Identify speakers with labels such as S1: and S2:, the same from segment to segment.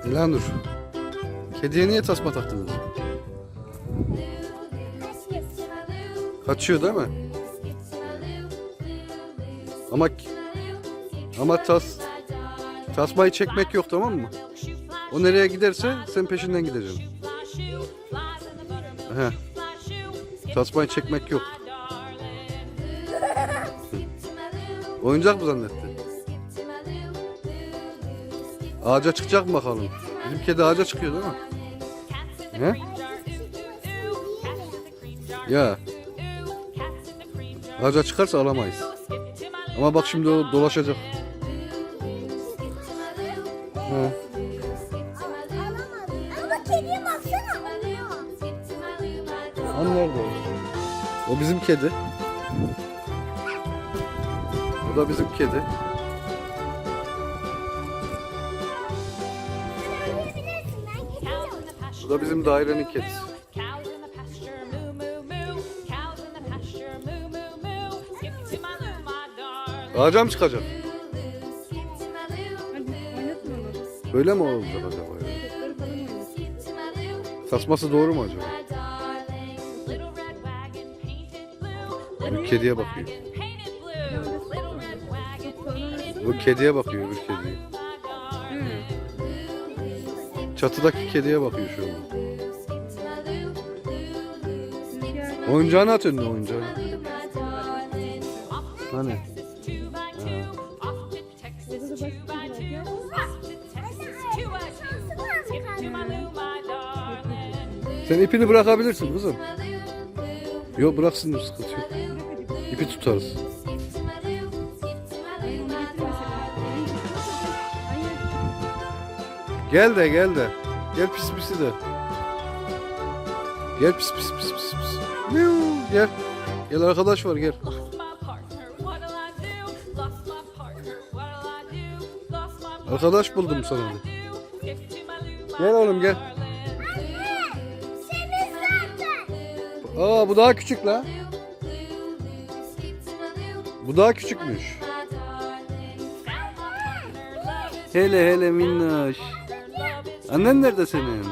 S1: Elanur, kediye niye tasma taktınız? Kaçıyor değil mi? Ama tasmayı çekmek yok, tamam mı? O nereye giderse sen peşinden gideceksin. He. Tasmayı çekmek yok. Oyuncak mı zannetti? Ağaca çıkacak mı bakalım? Bizim kedi ağaca çıkıyor değil mi? He? Ya. Ağaca çıkarsa alamayız. Ama bak şimdi o dolaşacak. He.
S2: Ama kediye baksana.
S1: Hani nerede o? O bizim kedi. Bu da bizim kedi. Bu da bizim dairenin kedisi. Ağaca mı çıkacak? Böyle mi olacak acaba ya? Tasması doğru mu acaba? Bir kediye bakıyor. Bu kediye bakıyor, bir kediye. Çatıdaki kediye bakıyor şu an. Oyuncağını at önüne, oyuncağını. Hani? Sen ipini bırakabilirsin kızım. Yok, bıraksın, sıkıntı yok. İpi tutarız. Gel de. Gel pis pisi de. Gel pis pis. Gel. Gel arkadaş var, gel. Arkadaş buldum sana. Gel oğlum, gel. Aa, bu daha küçük la. Bu daha küçükmüş. Hele minnoş. Annen nerede senin?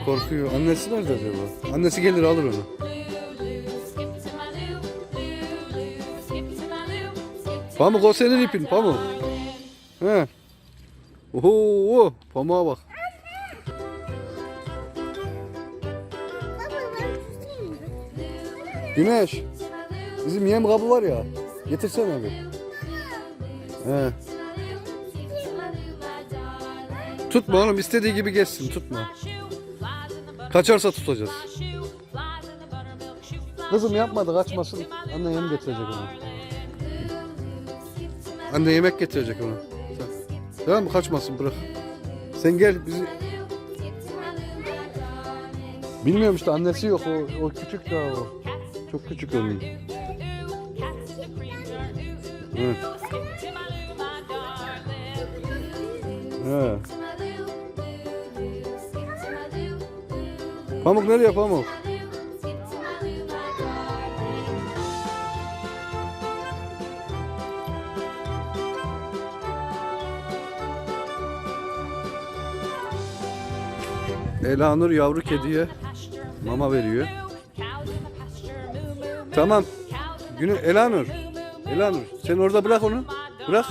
S1: Korkuyor. Annesi nerede acaba? Annesi gelir, alır onu. Pamuk, o senin ipin Pamuk. He. Oho, pamuğa bak. Güneş, bizim yem kabı var ya, getirsene bir. He. Tutma oğlum, istediği gibi geçsin, tutma. Kaçarsa tutacağız. Kızım yapmadı, kaçmasın. Anne yem getirecek ona. Anne yemek getirecek ona. Tamam mı? Kaçmasın, bırak. Sen gel bizi. Bilmiyorum işte, annesi yok, o küçük daha o. Çok küçük onun. Evet. Evet. Pamuk nereye Pamuk? Elanur yavru kediye mama veriyor. Tamam. Elanur sen orada bırak onu. Bırak.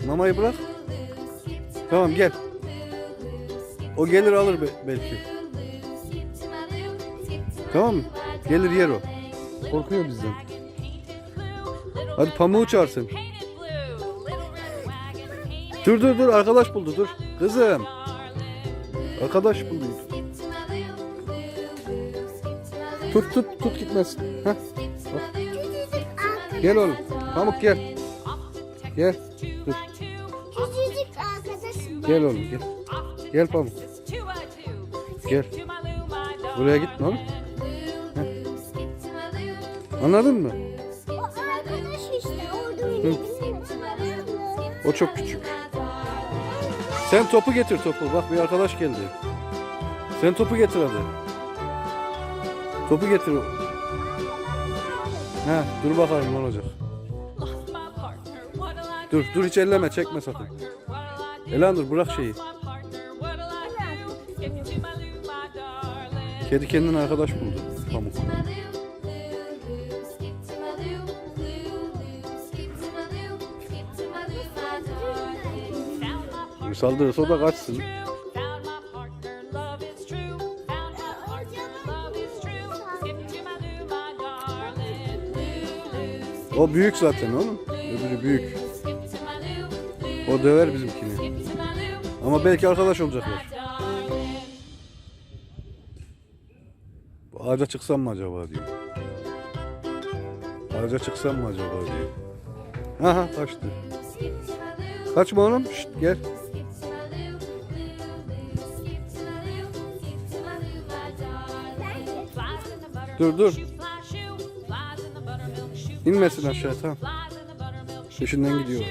S1: Mamayı bırak. Tamam, gel. O gelir alır belki. Tamam mı? Gelir yer o. Korkuyor bizden. Hadi pamuğu çağırsın. Dur arkadaş buldu, dur. Kızım. Arkadaş buldu. Tut gitmesin. Heh. Bak. Gel oğlum. Pamuk gel. Gel. Dur.
S2: Küçücük arkadaşım.
S1: Gel oğlum, gel. Gel Pamuk. Gel. Buraya gitme oğlum. Heh. Anladın mı?
S2: O arkadaş işte orada öyle.
S1: O çok küçük. Sen topu getir, topu. Bak, bir arkadaş geldi. Sen topu getir hadi. Topu getir. Dur bakalım ne olacak. Dur hiç elleme, çekme sakın. Elanur bırak şeyi. Kedi kendine arkadaş buldu. Pamuk. Saldırırsa o da kaçsın. O büyük zaten oğlum. Öbürü büyük. O döver bizimkini. Ama belki arkadaş olacaklar. Ağaca çıksam mı acaba diyor. Ağaca çıksam mı acaba diyor. Aha kaçtı. Kaçma oğlum. Şşt, gel. Dur. İnmesin aşağı, tamam. Peşinden gidiyor.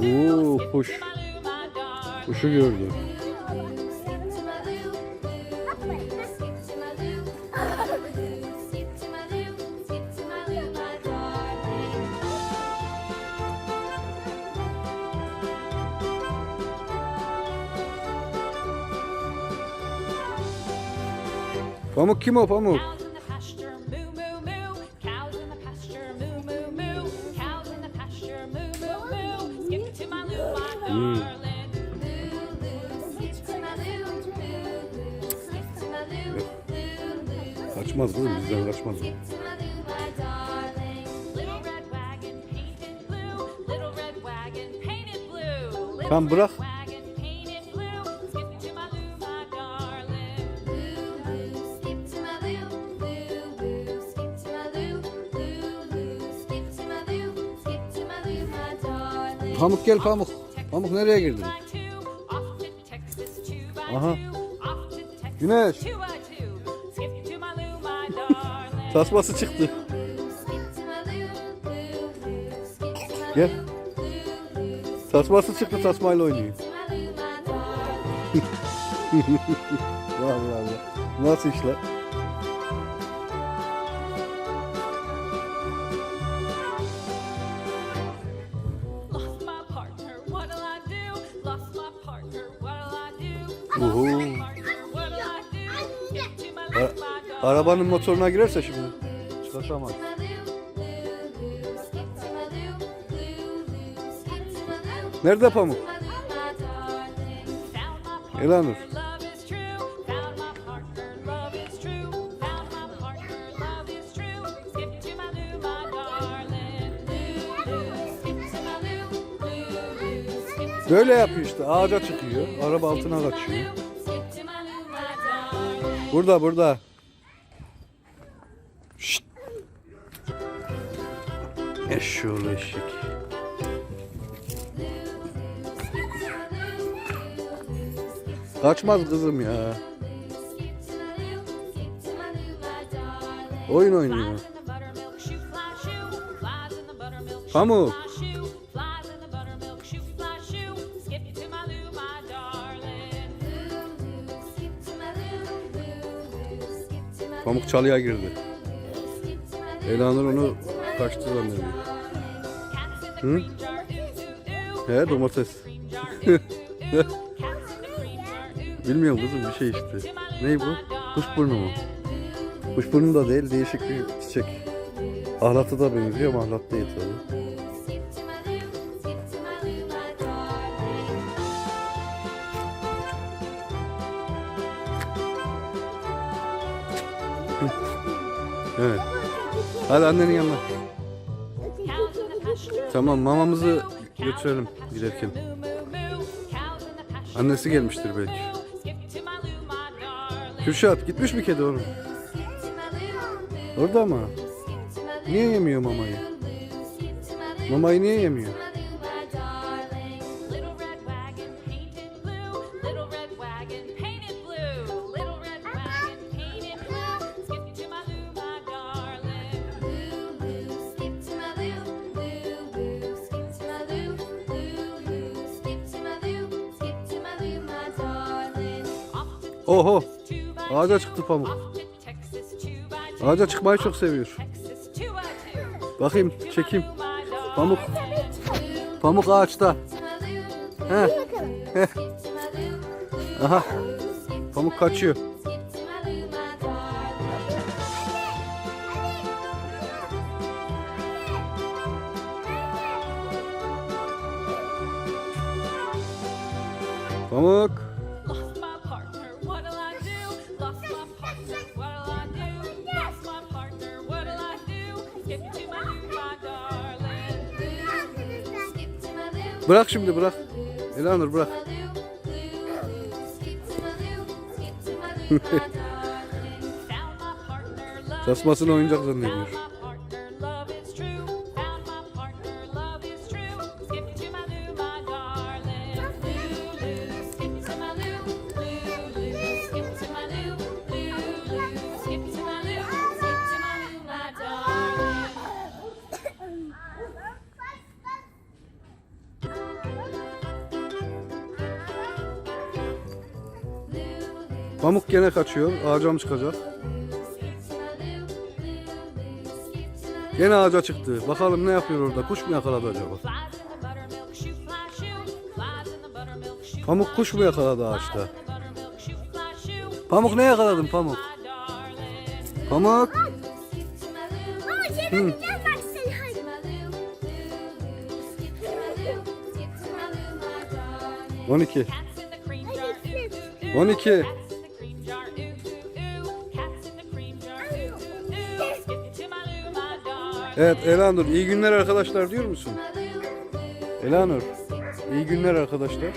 S1: Oo, kuş. Kuşu gördü. Pamuk kim o Pamuk? Kaçmaz kızım, bizden kaçmaz. Tamam bırak. Pamuk gel Pamuk. Pamuk nereye girdin? Aha. Güneş. Tasması çıktı. Gel. Tasması çıktı, tasmayla oynuyor. Allah Allah. Nasıl işler? Uhu. Arabanın motoruna girerse şimdi çıkartamaz. Nerede Pamuk? Elanur. Böyle yapıyor işte. Ağaca çıkıyor. Araba altına kaçıyor. Burada. Şşt. Eşşoğlu eşek. Kaçmaz kızım ya. Oyun oynuyor. Pamuk. Pamuk çalıya girdi. Elanur onu kaçtı zannediyor. Hı? He, domates. Bilmiyorum kızım, bir şey işte. Ne bu? Kuşburnu mu? Kuşburnu da değil, değişik bir çiçek. Ahlatı da benziyor ama ahlat değil tabii. Evet. Hadi annenin yanına. Tamam, mamamızı götürelim giderken. Annesi gelmiştir belki. Kürşat gitmiş mi kedi oğlum? Orada mı? Niye yemiyor mamayı? Mamayı niye yemiyor? Oho. Ağaca çıktı Pamuk. Ağaca çıkmayı çok seviyor. Bakayım çekeyim. Pamuk. Pamuk ağaçta. Heh. Heh. Aha. Pamuk kaçıyor. Pamuk.
S3: Lost my partner, what'll I do? Lost my partner, what'll I do? Lost my partner, what'll I do? Skip to my loo, my darling. Skip to my loo,
S1: Bırak şimdi bırak. Elanur bırak.
S3: skip to my loo, skip to my loo, my darling. Found my partner, love
S1: Tasmasını oyuncak zannediyor.
S3: Found my partner, love is true. Found my partner, love is true. Skip to my loo, my darling. Loo, loo, skip to my loo. Loo, loo, skip to my loo. Loo, loo, skip to my loo. Skip to my loo, my darling.
S1: Pamuk gene kaçıyor. Ağaca mı çıkacak? Gene ağaca çıktı. Bakalım ne yapıyor orada? Kuş mu yakaladı acaba?
S3: Flies in the buttermilk shoe, fly shoe. Flies in the buttermilk shoe.
S1: Pamuk kuş mu yakaladı ağaçta?
S3: Flies in the buttermilk shoe, fly shoe.
S1: Pamuk ne yakaladın Pamuk?
S3: My darling.
S1: Pamuk.
S2: Ama çevireceğiz bak sen hadi.
S1: 12.
S3: Cats in the cream jar, ooh, ooh, ooh.
S1: 12.
S3: Cats in the cream jar, ooh, ooh, ooh. Cats in the cream jar, ooh, ooh, ooh. Skip it to my loo, my darling.
S1: Evet Elanur iyi günler arkadaşlar diyor musun? Elanur iyi günler arkadaşlar.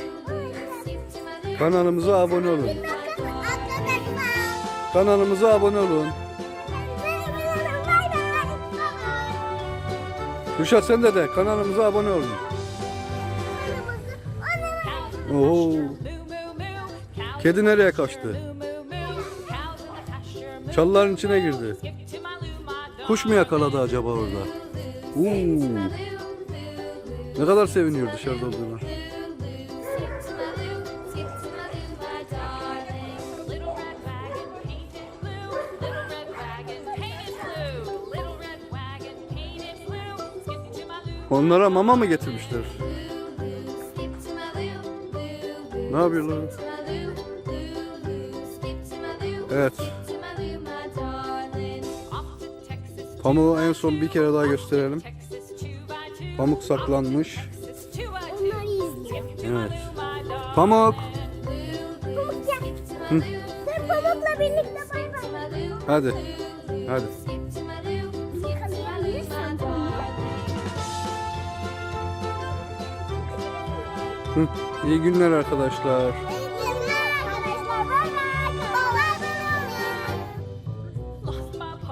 S1: Kanalımıza abone olun.
S2: Bakın arkadaşlar.
S1: Kanalımıza abone olun.
S2: Bay bay.
S1: Kürşat sen de kanalımıza abone olun. Oo.
S3: Moo, moo, moo. Cows
S1: Kedi nereye kaçtı?
S3: moo, moo, moo. Cows in the pasture, moo.
S1: Çalıların içine girdi.
S3: Skip it to my loo, my darling.
S1: Kuş mu yakaladı acaba orada? Oo. Ne kadar seviniyor dışarıda olduğuna.
S3: Little red wagon painted blue. Little red wagon painted blue. Little red wagon painted blue. Skip it to my loo.
S1: Onlara mama mı getirmişler? Ne yapıyorlar? Evet.
S3: Off to Texas,
S1: Pamuğu en son bir kere daha gösterelim.
S3: Texas 2 by 2.
S1: Pamuk saklanmış.
S3: Texas 2 by 2.
S2: Onları izliyor.
S3: Skip it to my
S1: Evet.
S3: loo, my darling.
S1: Pamuk.
S2: Pamuk gel. Sen Pamuk'la birlikte bay bay.
S1: Hadi. Hadi.
S2: Yakalayabilirsen Pamuk.
S1: Hı. İyi günler arkadaşlar.